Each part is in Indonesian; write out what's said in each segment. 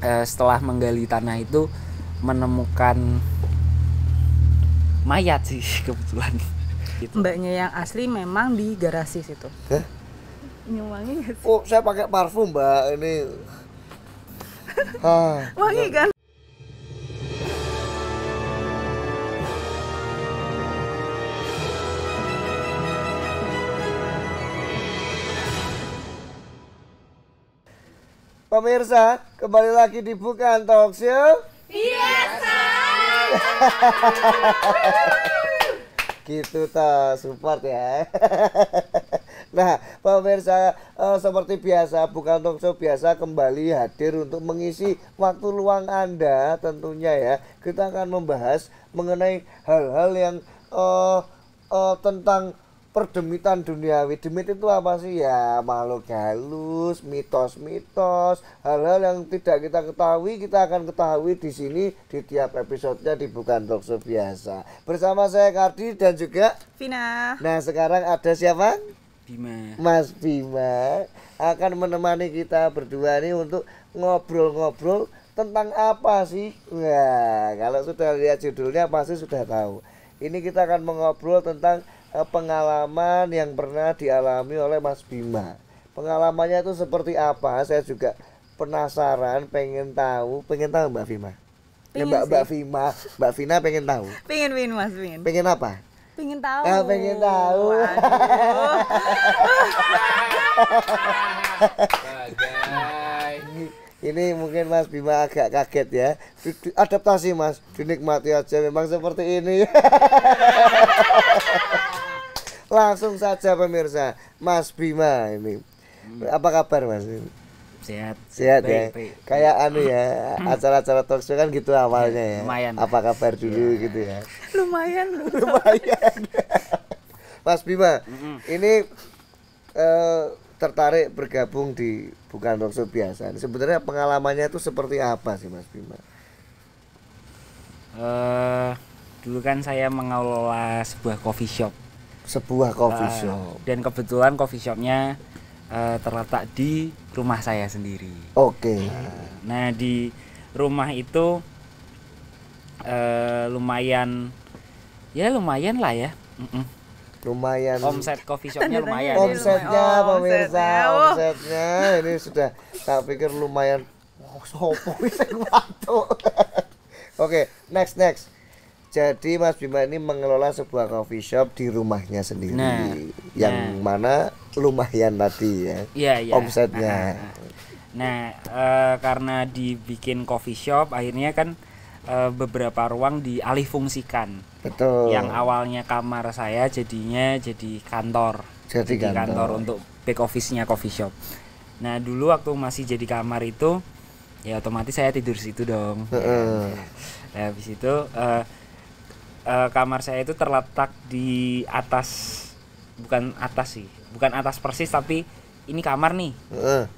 setelah menggali tanah itu menemukan mayat sih kebetulan. Gitu. Mbaknya yang asli memang di garasi situ. Hah? Wangi nggak sih? Oh, saya pakai parfum, Mbak. Ini. Wangi kan? Pemirsa, kembali lagi di Bukan Talk Show. Biasa. Gitu ta, support ya. Nah, pemirsa, seperti biasa Bukan Talk Show biasa kembali hadir untuk mengisi waktu luang Anda tentunya ya. Kita akan membahas mengenai hal-hal yang tentang perdemitan duniawi. Demit itu apa sih ya? Makhluk halus, mitos-mitos, hal-hal yang tidak kita ketahui, kita akan ketahui di sini di tiap episodenya di Bukan Talk Show biasa. Bersama saya Kardi dan juga Vina. Nah, sekarang ada siapa? Bima. Mas Bima akan menemani kita berdua nih untuk ngobrol-ngobrol tentang apa sih? Wah, kalau sudah lihat judulnya pasti sudah tahu. Ini kita akan mengobrol tentang pengalaman yang pernah dialami oleh Mas Bima. Pengalamannya itu seperti apa? Saya juga penasaran, pengen tahu Mbak Bima. Ya, Mbak Bima, Mbak Vina pengen tahu. Pengen Mas Vin. Pengen apa? Pengen tahu. Pengen tahu. Ini mungkin Mas Bima agak kaget ya. Adaptasi Mas, dinikmati aja memang seperti ini. Langsung saja pemirsa, Mas Bima ini. Apa kabar Mas? Sehat. Sehat baik, ya. baik. Kayak anu ya, acara-acara talk show kan gitu awalnya ya. Lumayan. Apa kabar dulu gitu ya. Lumayan. Lumayan. Mas Bima, ini tertarik bergabung di Bukan Talk Show biasa. Sebenarnya pengalamannya itu seperti apa sih Mas Bima? Dulu kan saya mengelola sebuah coffee shop. Sebuah coffee shop. Dan kebetulan coffee shopnya terletak di rumah saya sendiri. Oke. Nah, di rumah itu lumayan lah ya. Lumayan. Omset coffee shopnya lumayan. Omsetnya pemirsa, Oh. omsetnya ini sudah tak pikir lumayan. Oh, sopo sing watuk. Oke, next. Jadi Mas Bima ini mengelola sebuah coffee shop di rumahnya sendiri. Yang mana lumayan tadi ya. Iya. Omsetnya. Nah, karena dibikin coffee shop akhirnya kan beberapa ruang dialihfungsikan. Betul. Yang awalnya kamar saya jadinya jadi kantor. Jadi kantor untuk back office-nya coffee shop. Nah, dulu waktu masih jadi kamar itu ya otomatis saya tidur situ dong. Nah, habis itu kamar saya itu terletak di atas, bukan atas persis, tapi ini kamar nih.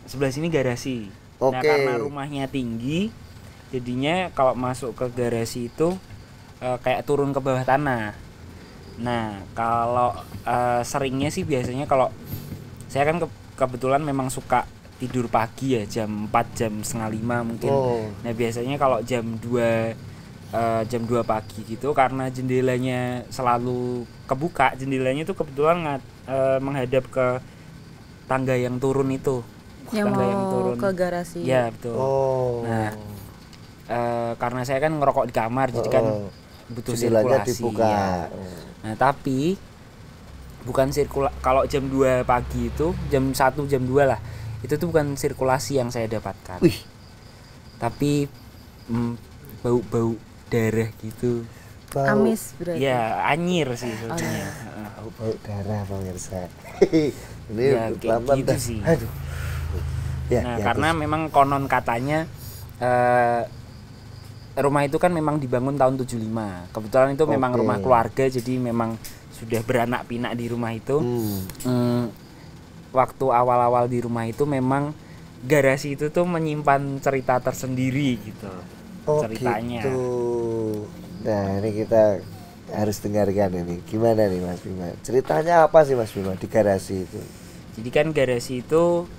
Sebelah sini garasi. Nah, karena rumahnya tinggi, jadinya kalau masuk ke garasi itu kayak turun ke bawah tanah. Nah, kalau seringnya sih biasanya kalau saya kan kebetulan memang suka tidur pagi ya, jam 4, jam setengah 5 mungkin. Nah, biasanya kalau jam 2 pagi gitu, karena jendelanya selalu kebuka, jendelanya itu kebetulan menghadap ke tangga yang turun itu. Yang tangga mau yang turun ke garasi. Ya, betul. Nah, karena saya kan ngerokok di kamar, jadi kan butuh sirkulasi ya. Nah, tapi bukan kalau jam 2 pagi itu, jam 1, jam 2 lah, itu tuh bukan sirkulasi yang saya dapatkan. Tapi bau darah gitu. Amis berarti. Ya, anyir sih sebenarnya. Bau darah pemirsa. Ini ya, kayak gitu sih. Aduh. Nah, karena memang konon katanya rumah itu kan memang dibangun tahun 75. Kebetulan itu memang rumah keluarga, jadi memang sudah beranak pinak di rumah itu. Waktu awal-awal di rumah itu memang garasi itu tuh menyimpan cerita tersendiri gitu. Ceritanya. Gitu. Nah, ini kita harus dengarkan ini. Gimana nih Mas Bima? Ceritanya apa sih Mas Bima di garasi itu? Jadi kan garasi itu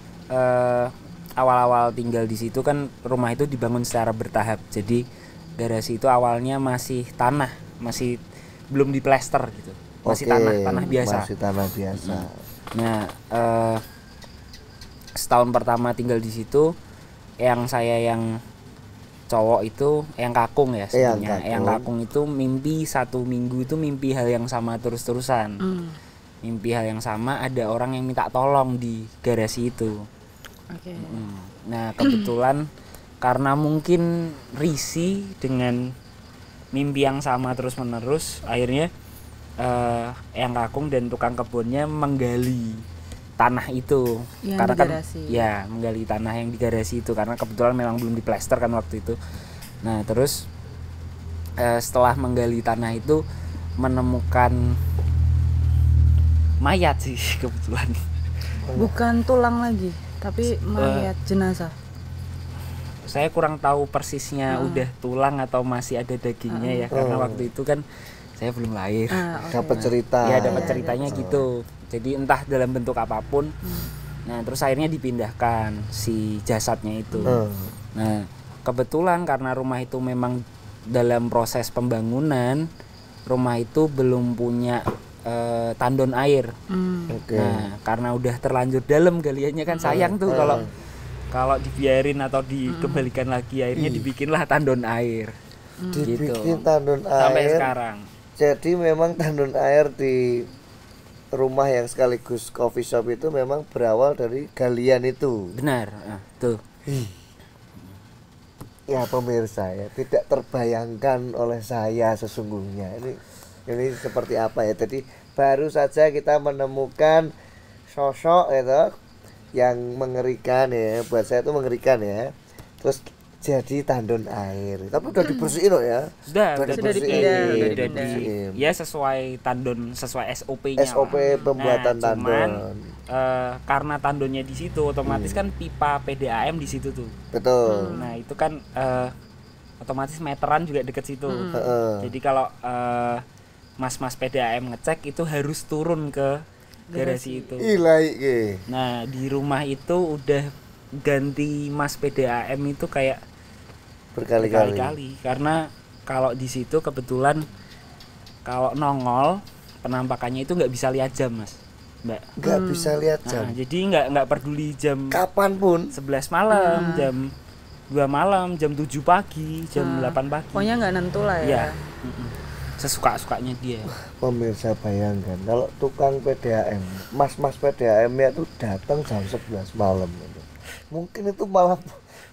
awal-awal tinggal di situ kan rumah itu dibangun secara bertahap. Jadi garasi itu awalnya masih tanah, masih belum diplester gitu. Masih tanah biasa. Masih tanah biasa. Nah, setahun pertama tinggal di situ, yang cowok itu yang kakung ya sebenarnya. Yang kakung itu mimpi 1 minggu itu mimpi hal yang sama terus-terusan. Mimpi hal yang sama, ada orang yang minta tolong di garasi itu. Nah, kebetulan karena mungkin risih dengan mimpi yang sama terus-menerus, akhirnya yang kakung dan tukang kebunnya menggali tanah itu yang karena kan ya menggali tanah yang di garasi itu karena kebetulan memang belum diplester kan waktu itu. Nah, terus setelah menggali tanah itu menemukan mayat sih kebetulan. Bukan tulang lagi, tapi mayat jenazah. Saya kurang tahu persisnya udah tulang atau masih ada dagingnya ya karena waktu itu kan saya belum lahir. Dapat cerita. Ya, dapat ceritanya gitu. Jadi entah dalam bentuk apapun. Nah, terus akhirnya dipindahkan si jasadnya itu. Nah, kebetulan karena rumah itu memang dalam proses pembangunan, rumah itu belum punya tandon air. Nah, karena udah terlanjur dalam galiannya kan sayang tuh kalau dibiarin atau dikembalikan lagi, akhirnya dibikinlah tandon air. Dibikin tandon air. Sampai sekarang. Jadi memang tandon air di rumah yang sekaligus coffee shop itu memang berawal dari galian itu. Benar, tuh. Ya pemirsa ya, tidak terbayangkan oleh saya sesungguhnya. Ini seperti apa ya? Jadi baru saja kita menemukan sosok itu yang mengerikan ya. Buat saya itu mengerikan ya. Terus jadi tandon air, tapi udah dibersihin loh ya. Sudah dipindah. Ya sesuai tandon, sesuai SOP-nya. SOP pembuatan tandon. Karena tandonnya di situ, otomatis kan pipa PDAM di situ tuh. Betul. Nah, itu kan otomatis meteran juga deket situ. Jadi kalau mas-mas PDAM ngecek itu harus turun ke garasi itu. Nah, di rumah itu udah ganti mas PDAM itu kayak berkali-kali karena kalau di situ kebetulan kalau nongol penampakannya itu nggak bisa lihat jam, Mas, Mbak. Nggak bisa lihat jam. Nah, jadi nggak peduli jam kapanpun, 11 malam, jam 2 malam, jam 7 pagi, jam 8 pagi. Pokoknya nggak nentu lah ya. Sesuka-sukanya dia. Pemirsa bayangkan kalau tukang PDAM, mas-mas PDAM-nya tuh datang jam 11 malam. Mungkin itu malah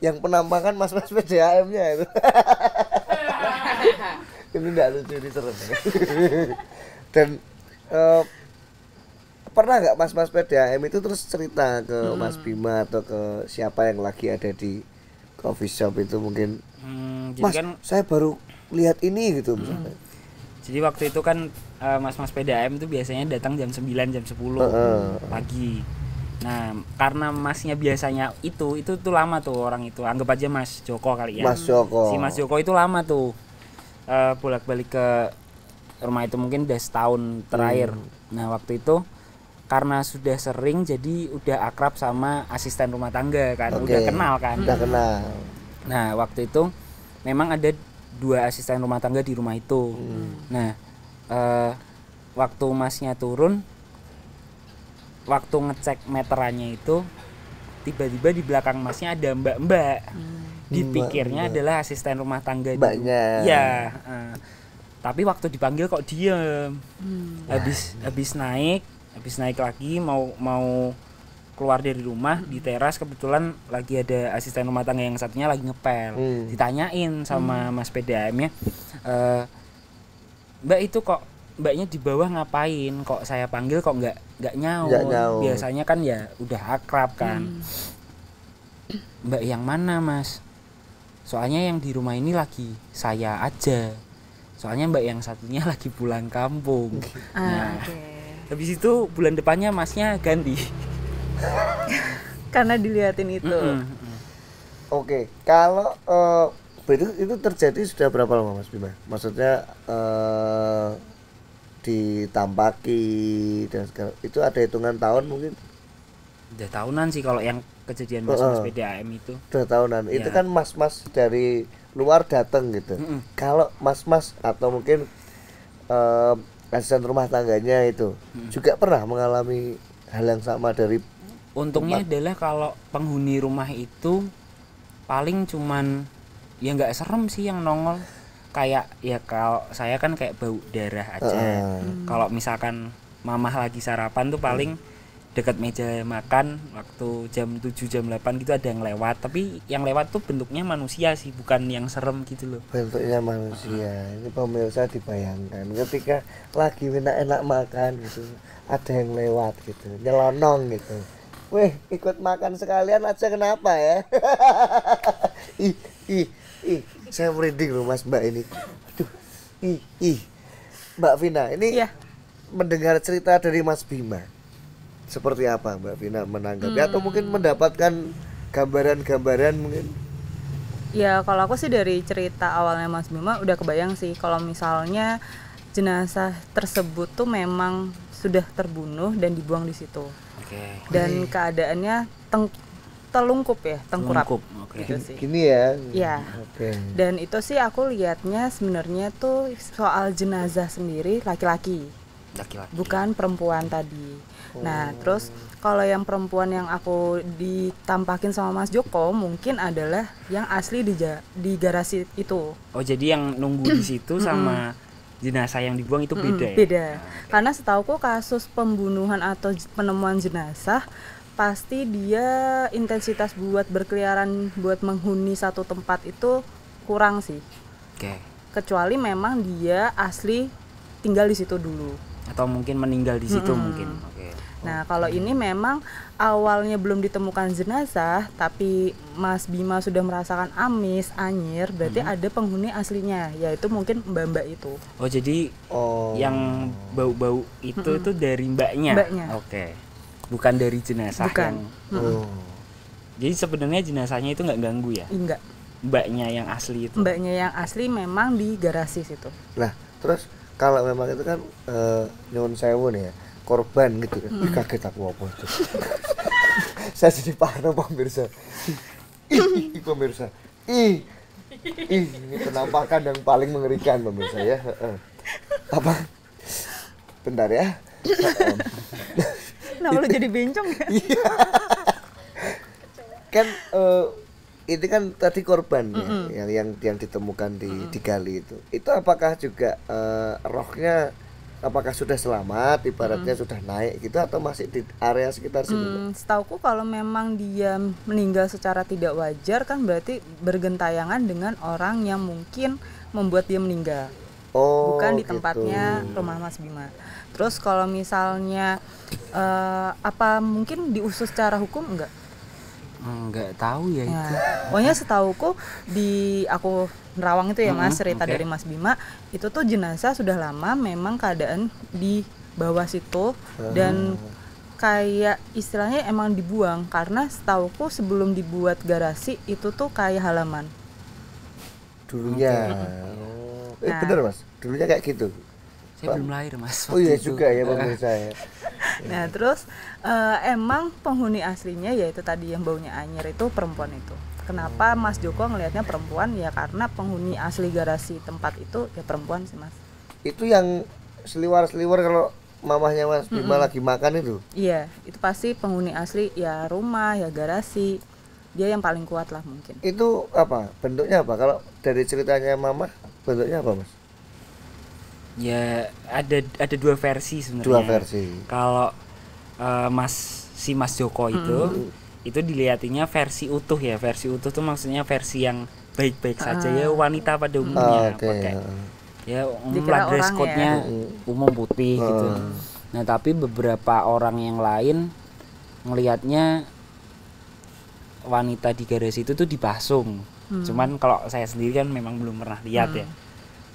yang penampakan mas-mas PDAM-nya itu. Ini enggak lucu, ini serem. Dan pernah nggak mas-mas PDAM itu terus cerita ke Mas Bima atau ke siapa yang lagi ada di coffee shop itu mungkin, Mas, kan, saya baru lihat ini gitu misalnya. Jadi waktu itu kan mas-mas PDAM itu biasanya datang jam 9, jam 10 pagi. Nah, karena masnya biasanya itu tuh lama tuh orang itu. Anggap aja Mas Joko kali ya. Mas Joko. Si Mas Joko itu lama tuh. Bolak-balik ke rumah itu mungkin udah setahun terakhir. Nah, waktu itu karena sudah sering jadi udah akrab sama asisten rumah tangga kan. Udah kenal kan. Udah kenal. Nah, waktu itu memang ada 2 asisten rumah tangga di rumah itu. Nah, waktu masnya turun, waktu ngecek meterannya itu tiba-tiba di belakang masnya ada mbak-mbak. Dipikirnya adalah asisten rumah tangga mbaknya. Ya, tapi waktu dipanggil kok diem. Habis naik lagi mau keluar dari rumah di teras, kebetulan lagi ada asisten rumah tangga yang satunya lagi ngepel. Ditanyain sama Mas PDAM-nya, Mbak itu kok mbaknya di bawah ngapain, kok saya panggil kok nggak nyaut. Biasanya kan ya udah akrab kan. Mbak yang mana, Mas? Soalnya yang di rumah ini lagi saya aja, soalnya mbak yang satunya lagi pulang kampung. Nah, habis itu bulan depannya masnya ganti. Karena dilihatin itu. Oke, kalau itu terjadi sudah berapa lama Mas Bima? Maksudnya ditampaki dan segala itu ada hitungan tahun mungkin? Udah tahunan sih kalau yang kejadian mas-mas PDAM itu. 2 tahunan. Ya. Itu kan mas-mas dari luar datang gitu. Kalau mas-mas atau mungkin asisten rumah tangganya itu juga pernah mengalami hal yang sama dari untungnya adalah kalau penghuni rumah itu paling cuman ya nggak serem sih yang nongol, kayak ya kalau saya kan kayak bau darah aja. Kalau misalkan mamah lagi sarapan tuh paling dekat meja makan waktu jam 7 jam 8 gitu ada yang lewat, tapi yang lewat tuh bentuknya manusia sih, bukan yang serem gitu loh. bentuknya manusia. Ini pemirsa dibayangkan ketika lagi enak makan gitu, ada yang lewat gitu, nyelonong gitu. Weh, ikut makan sekalian aja kenapa ya? ih, saya merinding loh Mas Mbak ini. Aduh, Mbak Vina, ini mendengar cerita dari Mas Bima. Seperti apa Mbak Vina menanggapi atau mungkin mendapatkan gambaran-gambaran mungkin? Ya kalau aku sih dari cerita awalnya Mas Bima udah kebayang sih kalau misalnya jenazah tersebut tuh memang sudah terbunuh dan dibuang di situ. Dan keadaannya telungkup ya, tengkurap. Gitu sih. Gini ya. Iya. Dan itu sih aku lihatnya sebenarnya tuh soal jenazah sendiri laki-laki. Bukan perempuan tadi. Nah, terus kalau yang perempuan yang aku ditampakin sama Mas Joko mungkin adalah yang asli di garasi itu. Oh, jadi yang nunggu di situ sama jenazah yang dibuang itu beda ya? Beda. Karena setauku kasus pembunuhan atau penemuan jenazah pasti dia intensitas buat berkeliaran buat menghuni satu tempat itu kurang sih. Kecuali memang dia asli tinggal di situ dulu. Atau mungkin meninggal di situ mungkin. Nah, kalau ini memang awalnya belum ditemukan jenazah, tapi Mas Bima sudah merasakan amis, anyir, berarti ada penghuni aslinya, yaitu mungkin mbak-mbak itu. Oh, jadi yang bau-bau itu dari mbaknya? Oke. Bukan dari jenazah. Bukan. Jadi sebenarnya jenazahnya itu nggak ganggu ya? Enggak. Mbaknya yang asli itu? Mbaknya yang asli memang di garasi situ. Nah, terus kalau memang itu kan nyuwun sewu nih ya, korban gitu kan. Kaget aku apa itu. Saya jadi parno pemirsa. Pemirsa. Ini penampakan yang paling mengerikan pemirsa ya. Apa? Bentar ya. Kenapa lu jadi bencong ya? Kan ini kan tadi korban ya, yang ditemukan di gali itu. Itu apakah juga rohnya apakah sudah selamat, ibaratnya sudah naik gitu atau masih di area sekitar situ? Setauku kalau memang dia meninggal secara tidak wajar kan berarti bergentayangan dengan orang yang mungkin membuat dia meninggal. Bukan di tempatnya rumah Mas Bima. Terus kalau misalnya apa mungkin diusut secara hukum enggak tahu ya itu. Pokoknya setauku di aku Nerawang itu ya Mas, cerita dari Mas Bima itu tuh jenazah sudah lama memang keadaan di bawah situ dan kayak istilahnya emang dibuang karena setauku sebelum dibuat garasi itu tuh kayak halaman dulunya. Bener Mas, dulunya kayak gitu. Saya belum lahir Mas. Oh iya juga ya pemirsa ya. Nah terus emang penghuni aslinya yaitu tadi yang baunya anyir itu perempuan itu. Kenapa Mas Joko ngelihatnya perempuan? Ya karena penghuni asli garasi tempat itu ya perempuan sih Mas. Itu yang seliwar-seliwar kalau mamahnya Mas Bima lagi makan itu? Iya, itu pasti penghuni asli ya rumah ya garasi. Dia yang paling kuat lah mungkin. Itu apa? Bentuknya apa? Kalau dari ceritanya mama bentuknya apa Mas? Ya ada dua versi sebenarnya. Dua versi. Kalau Mas Joko itu dilihatinnya versi utuh ya. Versi utuh tuh maksudnya versi yang baik-baik saja ya, wanita pada umumnya pakai ya dress code-nya umum putih gitu. Nah, tapi beberapa orang yang lain ngelihatnya wanita di garasi itu tuh dipasung. Cuman kalau saya sendiri kan memang belum pernah lihat ya.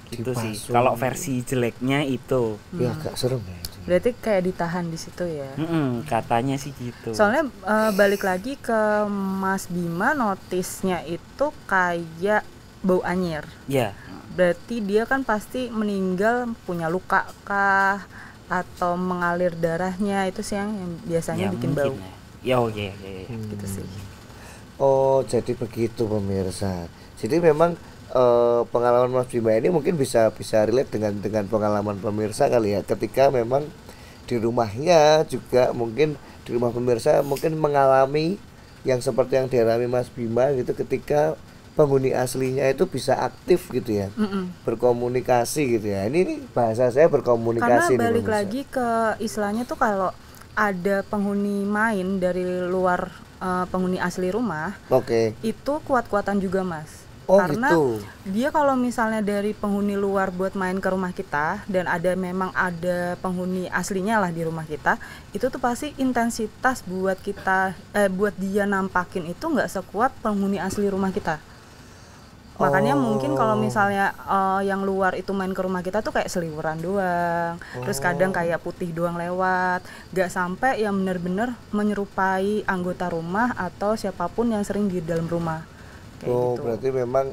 Gitu sih. Kalau versi jeleknya itu. Ya agak serem ya. Berarti kayak ditahan di situ ya. Katanya sih gitu. Soalnya balik lagi ke Mas Bima, notisnya itu kayak bau anyir. Iya. Berarti dia kan pasti meninggal punya luka kah atau mengalir darahnya, itu sih yang biasanya bikin bau. Ya. Ya. Gitu sih. Oh, jadi begitu pemirsa. Jadi memang pengalaman Mas Bima ini mungkin bisa relate dengan pengalaman pemirsa kali ya, ketika memang di rumahnya juga mungkin di rumah pemirsa mungkin mengalami yang seperti yang dialami Mas Bima gitu, ketika penghuni aslinya itu bisa aktif gitu ya, berkomunikasi gitu ya. Ini bahasa saya berkomunikasi. Karena balik lagi ke istilahnya tuh, kalau ada penghuni main dari luar penghuni asli rumah, itu kuat-kuatan juga Mas. Karena gitu. Dia kalau misalnya dari penghuni luar buat main ke rumah kita dan memang ada penghuni aslinya lah di rumah kita, itu tuh pasti intensitas buat kita buat dia nampakin itu nggak sekuat penghuni asli rumah kita. Makanya mungkin kalau misalnya yang luar itu main ke rumah kita tuh kayak seliweran doang, terus kadang kayak putih doang lewat, nggak sampai yang benar-benar menyerupai anggota rumah atau siapapun yang sering di dalam rumah. Kayak gitu. Berarti memang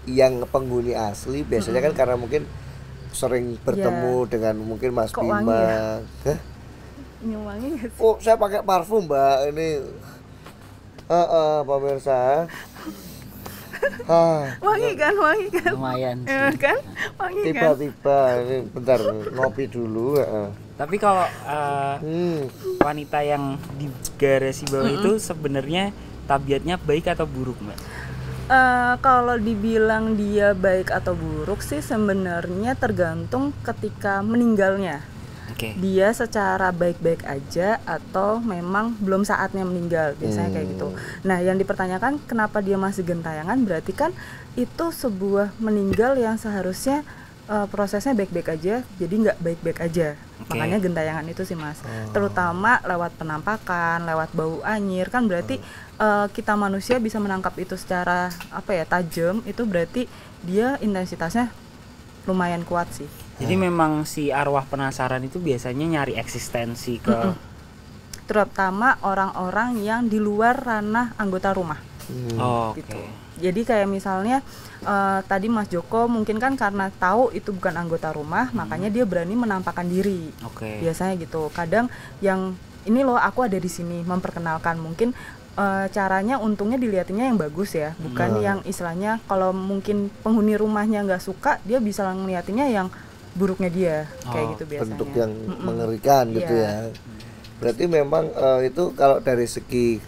yang penghuni asli biasanya kan karena mungkin sering bertemu dengan mungkin Mas Kok Bima. Wangi ya? Hah? Ini wangi gak sih? Oh, saya pakai parfum Mbak ini. Pemirsa. Wangi kan? Lumayan kan? Wangi tiba-tiba kan? Ini bentar ngopi dulu. Tapi kalau wanita yang di garasi bawah itu sebenarnya tabiatnya baik atau buruk, Mbak? Kalau dibilang dia baik atau buruk sih sebenarnya tergantung ketika meninggalnya. Dia secara baik-baik aja atau memang belum saatnya meninggal, biasanya kayak gitu. Nah, yang dipertanyakan kenapa dia masih gentayangan, berarti kan itu sebuah meninggal yang seharusnya prosesnya baik-baik aja, jadi nggak baik-baik aja. Makanya gentayangan itu sih Mas, terutama lewat penampakan, lewat bau anyir, kan berarti kita manusia bisa menangkap itu secara tajam, itu berarti dia intensitasnya lumayan kuat sih. Jadi memang si arwah penasaran itu biasanya nyari eksistensi ke terutama orang-orang yang di luar ranah anggota rumah. Gitu. Jadi kayak misalnya tadi Mas Joko mungkin kan karena tahu itu bukan anggota rumah, makanya dia berani menampakkan diri. Biasanya gitu. Kadang yang ini loh aku ada di sini, memperkenalkan, mungkin caranya untungnya dilihatinnya yang bagus ya, bukan yang istilahnya kalau mungkin penghuni rumahnya nggak suka, dia bisa ngeliatinnya yang buruknya dia, kayak gitu biasanya. Bentuk yang mengerikan gitu ya. Berarti memang itu kalau dari segi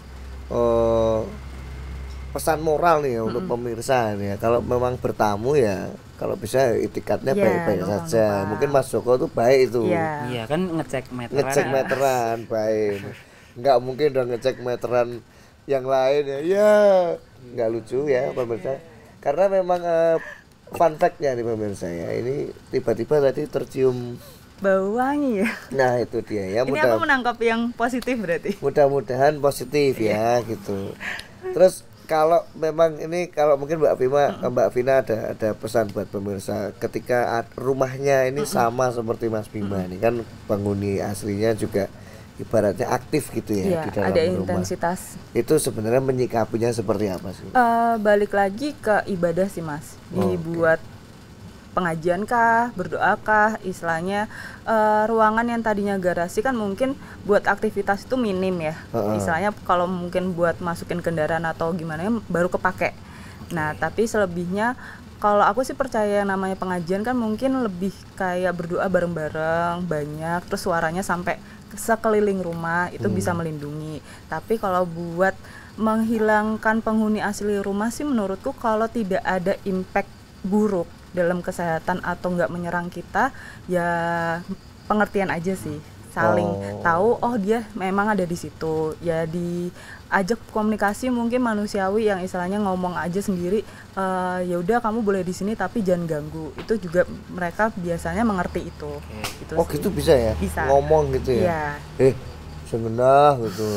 pesan moral nih ya untuk pemirsa nih ya, kalau memang bertamu ya kalau bisa itikadnya baik-baik saja. Mungkin Mas Joko tuh baik itu. Iya kan ngecek meteran baik. Nggak mungkin dong ngecek meteran yang lain ya nggak lucu ya pemirsa. Karena memang fun fact-nya nih pemirsa ya, ini tiba-tiba tadi tercium bau wangi ya. Nah itu dia ya. Ini aku menangkap yang positif berarti. Mudah-mudahan positif ya gitu. Terus kalau memang ini, kalau mungkin Mbak Vina ada pesan buat pemirsa ketika rumahnya ini sama seperti Mas Bima ini kan penghuni aslinya juga ibaratnya aktif gitu ya, di dalam ada rumah. intensitas. Itu sebenarnya menyikapinya seperti apa sih? Balik lagi ke ibadah sih Mas. Dibuat pengajian kah, berdoa kah, istilahnya ruangan yang tadinya garasi kan mungkin buat aktivitas itu minim ya. Istilahnya kalau mungkin buat masukin kendaraan atau gimana baru kepake. Nah, tapi selebihnya kalau aku sih percaya namanya pengajian kan mungkin lebih kayak berdoa bareng-bareng banyak, terus suaranya sampai sekeliling rumah itu bisa melindungi. Tapi kalau buat menghilangkan penghuni asli rumah sih menurutku kalau tidak ada impact buruk dalam kesehatan atau nggak menyerang kita, ya pengertian aja sih, saling tahu dia memang ada di situ, ya diajak komunikasi mungkin manusiawi yang istilahnya ngomong aja sendiri, ya udah kamu boleh di sini tapi jangan ganggu, itu juga mereka biasanya mengerti itu. Gitu bisa ya? Bisa. Ngomong gitu ya? Sebenarnya gitu.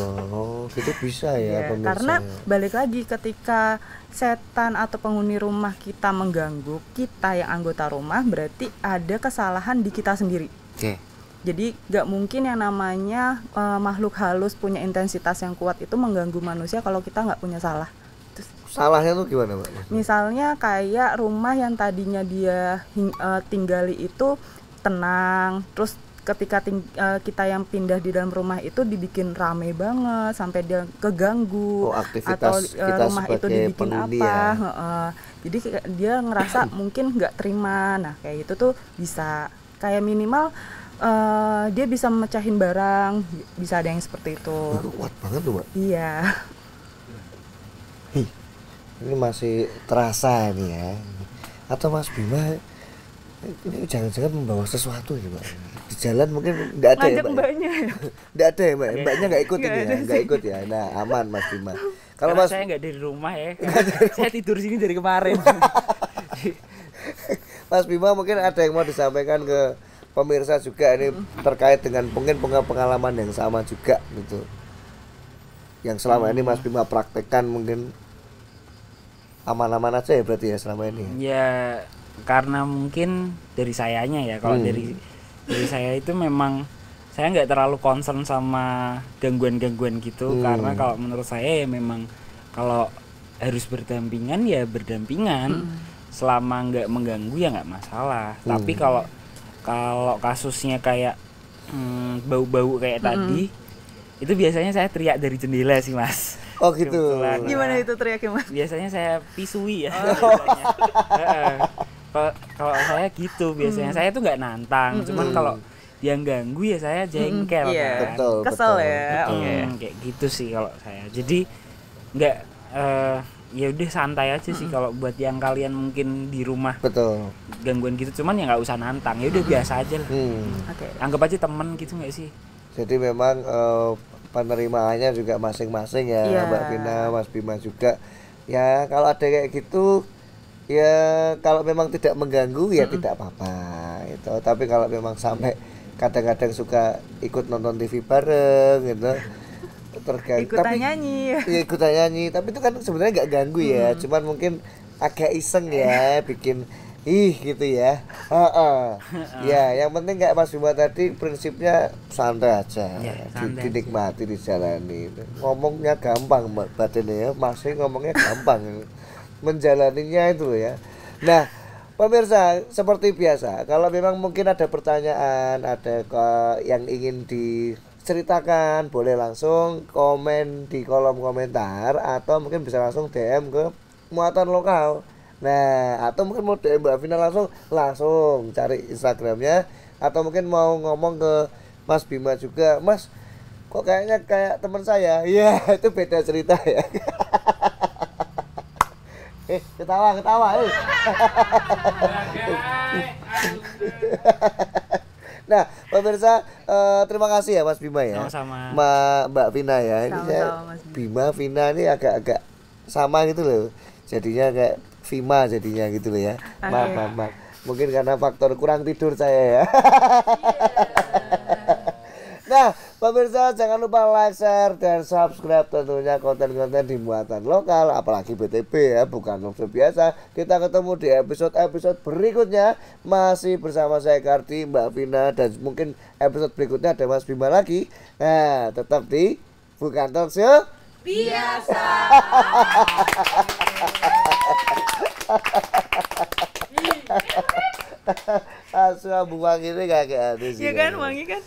Gitu bisa ya pemirsa. Karena balik lagi ketika setan atau penghuni rumah kita mengganggu kita yang anggota rumah, berarti ada kesalahan di kita sendiri. Jadi gak mungkin yang namanya makhluk halus punya intensitas yang kuat itu mengganggu manusia kalau kita gak punya salah. Salahnya tuh gimana Mbak? Misalnya kayak rumah yang tadinya dia tinggali itu tenang, terus ketika kita yang pindah di dalam rumah itu dibikin rame banget sampai dia keganggu, atau rumah itu dibikin apa jadi dia ngerasa mungkin nggak terima. Nah kayak gitu tuh bisa kayak minimal dia bisa mecahin barang, bisa ada yang seperti itu. Kuat banget tuh Mbak. Iya. Ini masih terasa ini ya. Atau Mas Bima ini jangan-jangan membawa sesuatu ya Mbak. Di jalan mungkin nggak ada ya Mbak. Mbaknya ya? Nggak ada ya Mbak. Mbaknya nggak ikut ini ya, nggak ikut ya. Nah aman Mas Bima. Kalau Mas saya nggak dari rumah ya. Saya tidur sini dari kemarin. Mas Bima mungkin ada yang mau disampaikan ke pemirsa juga ini terkait dengan mungkin pengalaman yang sama juga gitu. Yang selama ini Mas Bima praktekkan mungkin aman-aman aja ya berarti ya selama ini. Ya karena mungkin dari sayanya ya, kalau dari saya itu memang saya nggak terlalu concern sama gangguan-gangguan gitu, karena kalau menurut saya ya memang kalau harus berdampingan ya berdampingan, selama nggak mengganggu ya nggak masalah. Tapi kalau kasusnya kayak bau-bau kayak tadi, itu biasanya saya teriak dari jendela sih Mas. Oh gitu. Gimana itu teriaknya Mas? Biasanya saya pisui ya. Kalau saya gitu biasanya, saya tuh nggak nantang, cuman kalau yang ganggu ya saya jengkel kan. Betul, kesel betul. ya. Kayak gitu sih kalau saya. Jadi nggak ya udah santai aja sih kalau buat yang kalian mungkin di rumah betul gangguan gitu, cuman ya nggak usah nantang, ya udah biasa aja lah. Anggap aja temen gitu nggak sih. Jadi memang penerimaannya juga masing-masing ya, Mbak Vina, Mas Bima juga ya. Kalau ada kayak gitu ya, kalau memang tidak mengganggu ya tidak apa-apa itu. Tapi kalau memang sampai kadang-kadang suka ikut nonton TV bareng gitu, terganggu, ikutan nyanyi ya ikutan nyanyi, tapi itu kan sebenarnya nggak ganggu ya, cuman mungkin agak iseng ya, bikin gitu ya. Ya yang penting kayak Mas Bima tadi prinsipnya santai aja ya, dinikmati, dijalani. Ngomongnya gampang batinnya ya, masih ngomongnya gampang menjalaninya itu ya. Nah pemirsa, seperti biasa, kalau memang mungkin ada pertanyaan, ada yang ingin diceritakan, boleh langsung komen di kolom komentar, atau mungkin bisa langsung DM ke Muatan Lokal. Nah atau mungkin mau DM Mbak Vina langsung cari Instagramnya, atau mungkin mau ngomong ke Mas Bima juga, Mas kok kayaknya kayak teman saya ya, itu beda cerita ya. Ketawa Nah pemirsa, terima kasih ya Mas Bima ya. Sama-sama Mbak Vina ya. Ini Bima Vina ini agak sama gitu loh, jadinya kayak Vima jadinya gitu loh ya. Maaf. Mungkin karena faktor kurang tidur saya ya. Nah pemirsa, jangan lupa like, share, dan subscribe tentunya konten-konten di Muatan Lokal, apalagi BTB ya, bukan episode biasa. Kita ketemu di episode berikutnya, masih bersama saya Kardi, Mbak Vina, dan mungkin episode berikutnya ada Mas Bima lagi. Nah tetap di Bukan Talk Show Biasa. Asal buang ini gak ada sih. Ya kan, wangi kan?